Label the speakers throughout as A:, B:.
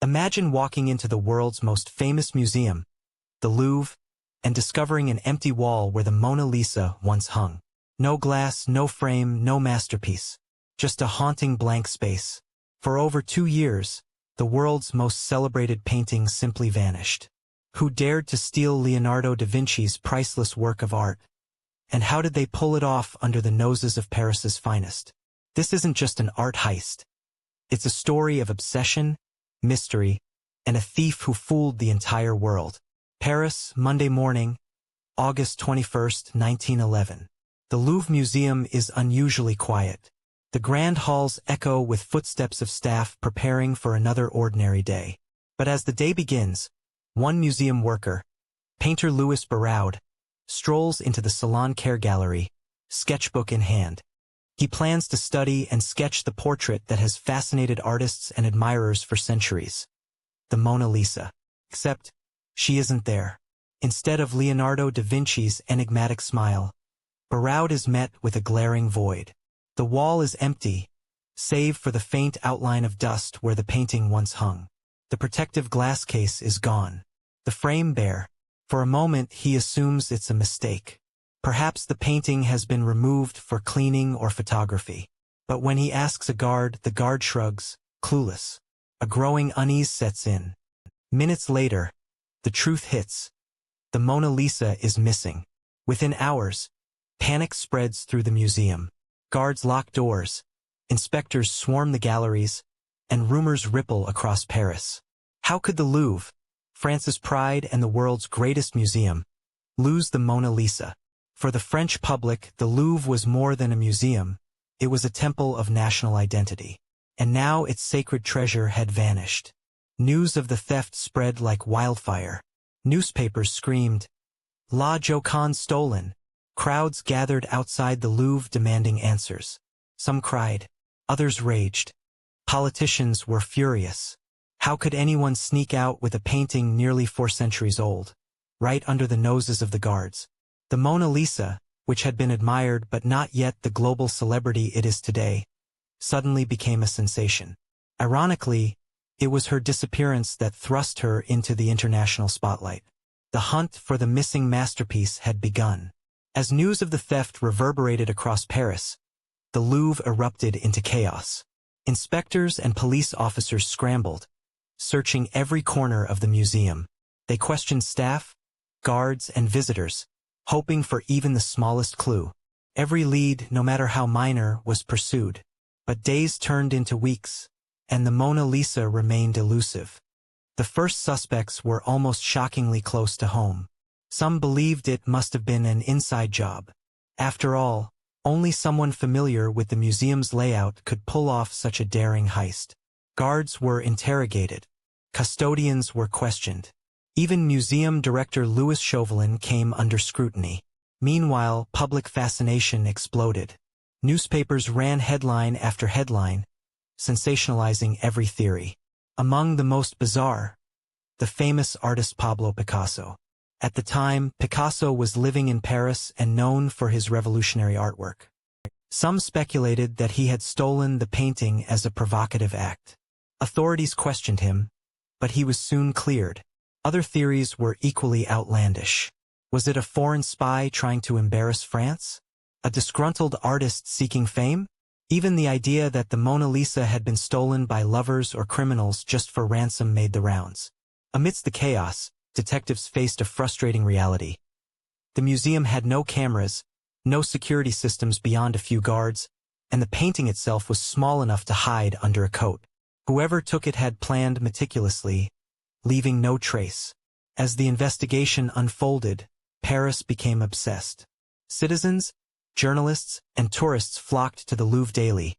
A: Imagine walking into the world's most famous museum, the Louvre, and discovering an empty wall where the Mona Lisa once hung. No glass, no frame, no masterpiece. Just a haunting blank space. For over 2 years, the world's most celebrated painting simply vanished. Who dared to steal Leonardo da Vinci's priceless work of art? And how did they pull it off under the noses of Paris's finest? This isn't just an art heist. It's a story of obsession, mystery, and a thief who fooled the entire world. Paris, Monday morning, August 21st, 1911. The Louvre Museum is unusually quiet. The grand halls echo with footsteps of staff preparing for another ordinary day. But as the day begins, one museum worker, painter Louis Barraud, strolls into the Salon Care Gallery, sketchbook in hand. He plans to study and sketch the portrait that has fascinated artists and admirers for centuries. The Mona Lisa. Except, she isn't there. Instead of Leonardo da Vinci's enigmatic smile, Barraud is met with a glaring void. The wall is empty, save for the faint outline of dust where the painting once hung. The protective glass case is gone. The frame bare. For a moment he assumes it's a mistake. Perhaps the painting has been removed for cleaning or photography. But when he asks a guard, the guard shrugs, clueless. A growing unease sets in. Minutes later, the truth hits. The Mona Lisa is missing. Within hours, panic spreads through the museum. Guards lock doors, inspectors swarm the galleries, and rumors ripple across Paris. How could the Louvre, France's pride and the world's greatest museum, lose the Mona Lisa? For the French public, the Louvre was more than a museum. It was a temple of national identity. And now its sacred treasure had vanished. News of the theft spread like wildfire. Newspapers screamed, "La Joconde stolen!" Crowds gathered outside the Louvre demanding answers. Some cried, others raged. Politicians were furious. How could anyone sneak out with a painting nearly 4 centuries old, right under the noses of the guards? The Mona Lisa, which had been admired but not yet the global celebrity it is today, suddenly became a sensation. Ironically, it was her disappearance that thrust her into the international spotlight. The hunt for the missing masterpiece had begun. As news of the theft reverberated across Paris, the Louvre erupted into chaos. Inspectors and police officers scrambled, searching every corner of the museum. They questioned staff, guards, and visitors, hoping for even the smallest clue. Every lead, no matter how minor, was pursued. But days turned into weeks, and the Mona Lisa remained elusive. The first suspects were almost shockingly close to home. Some believed it must have been an inside job. After all, only someone familiar with the museum's layout could pull off such a daring heist. Guards were interrogated. Custodians were questioned. Even museum director Louis Chauvelin came under scrutiny. Meanwhile, public fascination exploded. Newspapers ran headline after headline, sensationalizing every theory. Among the most bizarre, the famous artist Pablo Picasso. At the time, Picasso was living in Paris and known for his revolutionary artwork. Some speculated that he had stolen the painting as a provocative act. Authorities questioned him, but he was soon cleared. Other theories were equally outlandish. Was it a foreign spy trying to embarrass France? A disgruntled artist seeking fame? Even the idea that the Mona Lisa had been stolen by lovers or criminals just for ransom made the rounds. Amidst the chaos, detectives faced a frustrating reality. The museum had no cameras, no security systems beyond a few guards, and the painting itself was small enough to hide under a coat. Whoever took it had planned meticulously, leaving no trace. As the investigation unfolded, Paris became obsessed. Citizens, journalists, and tourists flocked to the Louvre daily,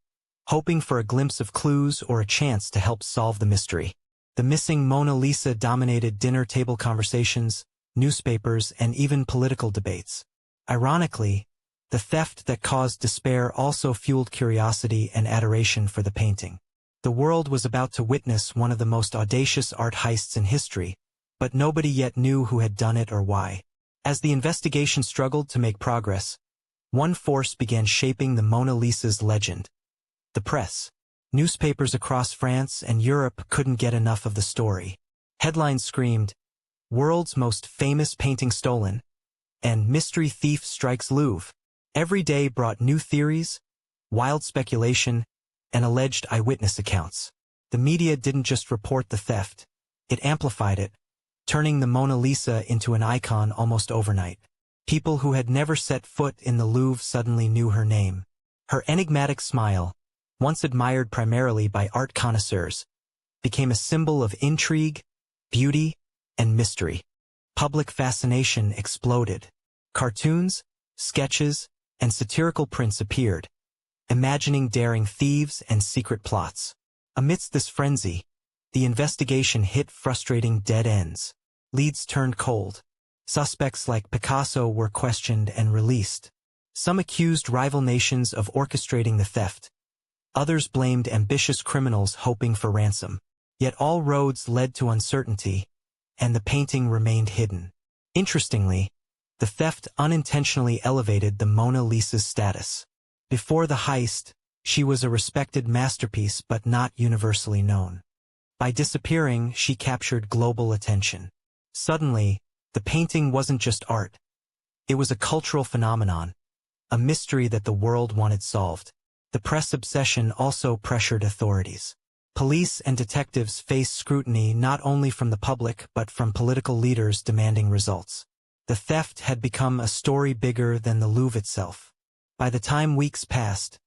A: hoping for a glimpse of clues or a chance to help solve the mystery. The missing Mona Lisa dominated dinner table conversations, newspapers, and even political debates. Ironically, the theft that caused despair also fueled curiosity and adoration for the painting. The world was about to witness one of the most audacious art heists in history, but nobody yet knew who had done it or why. As the investigation struggled to make progress, one force began shaping the Mona Lisa's legend: the press. Newspapers across France and Europe couldn't get enough of the story. Headlines screamed, "World's most famous painting stolen," and "Mystery thief strikes Louvre." Every day brought new theories, wild speculation, and alleged eyewitness accounts. The media didn't just report the theft, it amplified it, turning the Mona Lisa into an icon almost overnight. People who had never set foot in the Louvre suddenly knew her name. Her enigmatic smile, once admired primarily by art connoisseurs, became a symbol of intrigue, beauty, and mystery. Public fascination exploded. Cartoons, sketches, and satirical prints appeared, imagining daring thieves and secret plots. Amidst this frenzy, the investigation hit frustrating dead ends. Leads turned cold. Suspects like Picasso were questioned and released. Some accused rival nations of orchestrating the theft. Others blamed ambitious criminals hoping for ransom. Yet all roads led to uncertainty, and the painting remained hidden. Interestingly, the theft unintentionally elevated the Mona Lisa's status. Before the heist, she was a respected masterpiece but not universally known. By disappearing, she captured global attention. Suddenly, the painting wasn't just art. It was a cultural phenomenon, a mystery that the world wanted solved. The press obsession also pressured authorities. Police and detectives faced scrutiny not only from the public but from political leaders demanding results. The theft had become a story bigger than the Louvre itself. By the time weeks passed,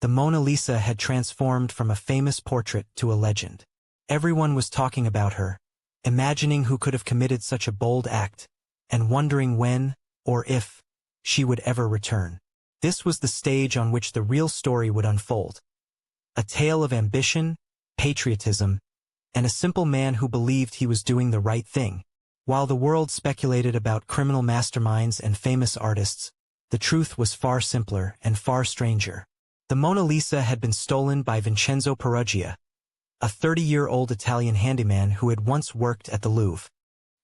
A: the Mona Lisa had transformed from a famous portrait to a legend. Everyone was talking about her, imagining who could have committed such a bold act, and wondering when, or if, she would ever return. This was the stage on which the real story would unfold. A tale of ambition, patriotism, and a simple man who believed he was doing the right thing. While the world speculated about criminal masterminds and famous artists, the truth was far simpler and far stranger. The Mona Lisa had been stolen by Vincenzo Peruggia, a 30-year-old Italian handyman who had once worked at the Louvre.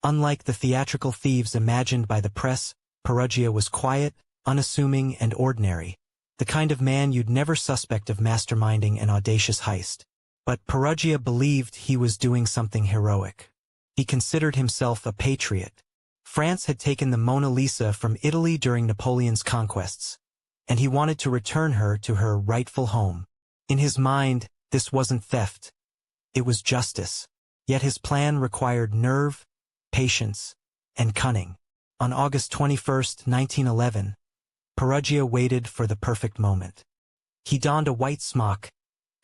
A: Unlike the theatrical thieves imagined by the press, Peruggia was quiet, unassuming, and ordinary, the kind of man you'd never suspect of masterminding an audacious heist. But Peruggia believed he was doing something heroic. He considered himself a patriot. France had taken the Mona Lisa from Italy during Napoleon's conquests, and he wanted to return her to her rightful home. In his mind, this wasn't theft. It was justice. Yet his plan required nerve, patience, and cunning. On August 21, 1911, Peruggia waited for the perfect moment. He donned a white smock,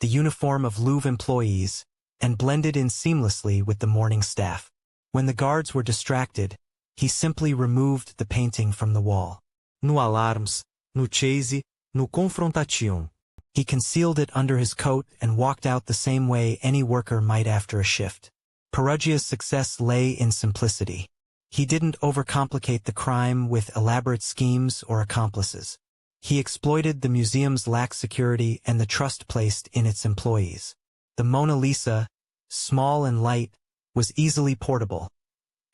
A: the uniform of Louvre employees, and blended in seamlessly with the morning staff. When the guards were distracted, he simply removed the painting from the wall.
B: No alarms, no chase, no confrontation.
A: He concealed it under his coat and walked out the same way any worker might after a shift. Peruggia's success lay in simplicity. He didn't overcomplicate the crime with elaborate schemes or accomplices. He exploited the museum's lax security and the trust placed in its employees. The Mona Lisa, small and light, was easily portable.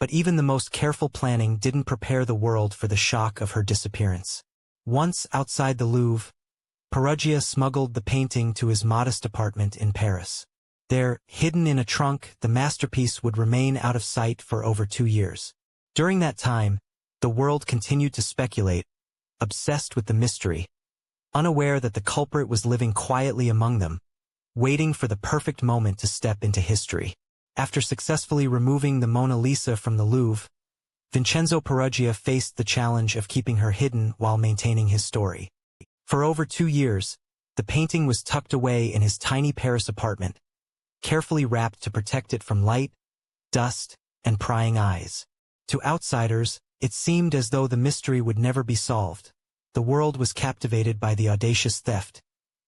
A: But even the most careful planning didn't prepare the world for the shock of her disappearance. Once outside the Louvre, Peruggia smuggled the painting to his modest apartment in Paris. There, hidden in a trunk, the masterpiece would remain out of sight for over 2 years. During that time, the world continued to speculate, obsessed with the mystery, unaware that the culprit was living quietly among them, waiting for the perfect moment to step into history. After successfully removing the Mona Lisa from the Louvre, Vincenzo Peruggia faced the challenge of keeping her hidden while maintaining his story. For over 2 years, the painting was tucked away in his tiny Paris apartment, carefully wrapped to protect it from light, dust, and prying eyes. To outsiders, it seemed as though the mystery would never be solved. The world was captivated by the audacious theft,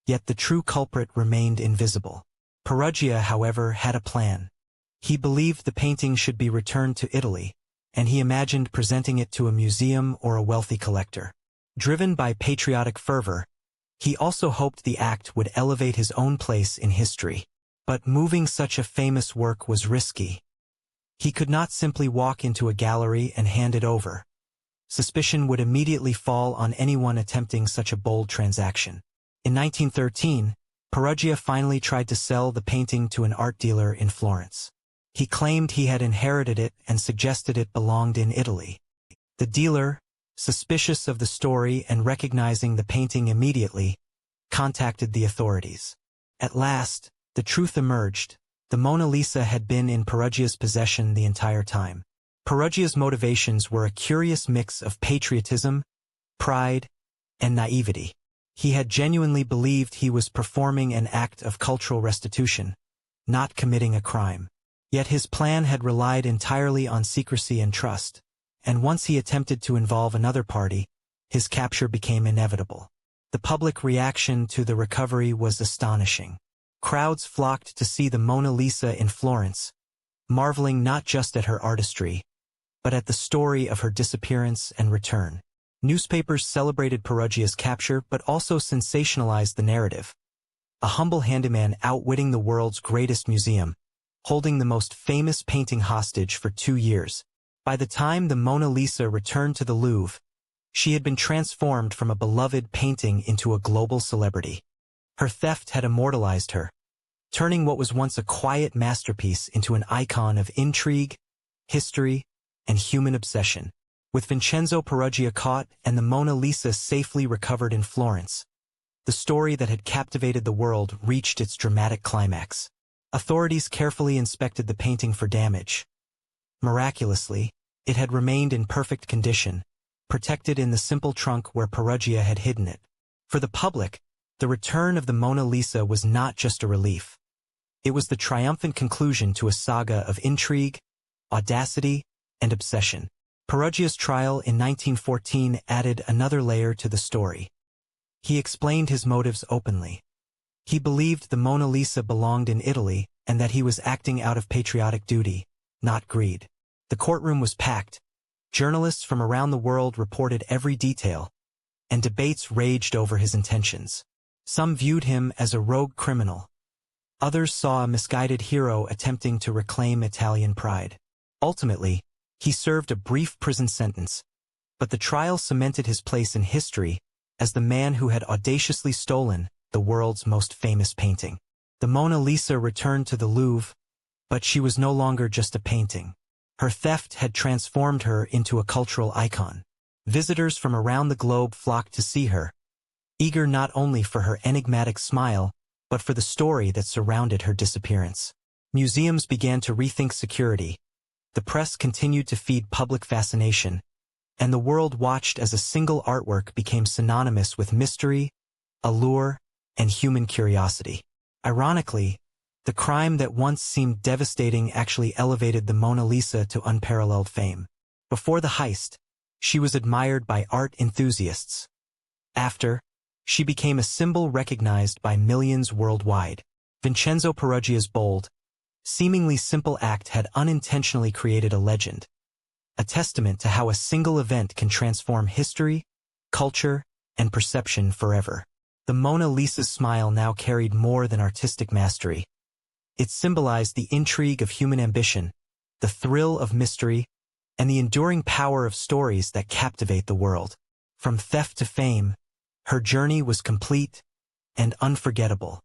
A: yet the true culprit remained invisible. Peruggia, however, had a plan. He believed the painting should be returned to Italy, and he imagined presenting it to a museum or a wealthy collector. Driven by patriotic fervor, he also hoped the act would elevate his own place in history. But moving such a famous work was risky. He could not simply walk into a gallery and hand it over. Suspicion would immediately fall on anyone attempting such a bold transaction. In 1913, Perugia finally tried to sell the painting to an art dealer in Florence. He claimed he had inherited it and suggested it belonged in Italy. The dealer, suspicious of the story and recognizing the painting immediately, contacted the authorities. At last, the truth emerged. The Mona Lisa had been in Perugia's possession the entire time. Perugia's motivations were a curious mix of patriotism, pride, and naivety. He had genuinely believed he was performing an act of cultural restitution, not committing a crime. Yet his plan had relied entirely on secrecy and trust, and once he attempted to involve another party, his capture became inevitable. The public reaction to the recovery was astonishing. Crowds flocked to see the Mona Lisa in Florence, marveling not just at her artistry, but at the story of her disappearance and return. Newspapers celebrated Perugia's capture but also sensationalized the narrative. A humble handyman outwitting the world's greatest museum, holding the most famous painting hostage for 2 years. By the time the Mona Lisa returned to the Louvre, she had been transformed from a beloved painting into a global celebrity. Her theft had immortalized her, turning what was once a quiet masterpiece into an icon of intrigue, history, and human obsession. With Vincenzo Perugia caught and the Mona Lisa safely recovered in Florence, the story that had captivated the world reached its dramatic climax. Authorities carefully inspected the painting for damage. Miraculously, it had remained in perfect condition, protected in the simple trunk where Perugia had hidden it. For the public, the return of the Mona Lisa was not just a relief. It was the triumphant conclusion to a saga of intrigue, audacity, and obsession. Perugia's trial in 1914 added another layer to the story. He explained his motives openly. He believed the Mona Lisa belonged in Italy and that he was acting out of patriotic duty, not greed. The courtroom was packed. Journalists from around the world reported every detail, and debates raged over his intentions. Some viewed him as a rogue criminal. Others saw a misguided hero attempting to reclaim Italian pride. Ultimately, he served a brief prison sentence, but the trial cemented his place in history as the man who had audaciously stolen the world's most famous painting. The Mona Lisa returned to the Louvre, but she was no longer just a painting. Her theft had transformed her into a cultural icon. Visitors from around the globe flocked to see her, eager not only for her enigmatic smile, but for the story that surrounded her disappearance. Museums began to rethink security. The press continued to feed public fascination, and the world watched as a single artwork became synonymous with mystery, allure, and human curiosity. Ironically, the crime that once seemed devastating actually elevated the Mona Lisa to unparalleled fame. Before the heist, she was admired by art enthusiasts. After, she became a symbol recognized by millions worldwide. Vincenzo Perugia's bold, seemingly simple act had unintentionally created a legend, a testament to how a single event can transform history, culture, and perception forever. The Mona Lisa's smile now carried more than artistic mastery. It symbolized the intrigue of human ambition, the thrill of mystery, and the enduring power of stories that captivate the world. From theft to fame, her journey was complete and unforgettable.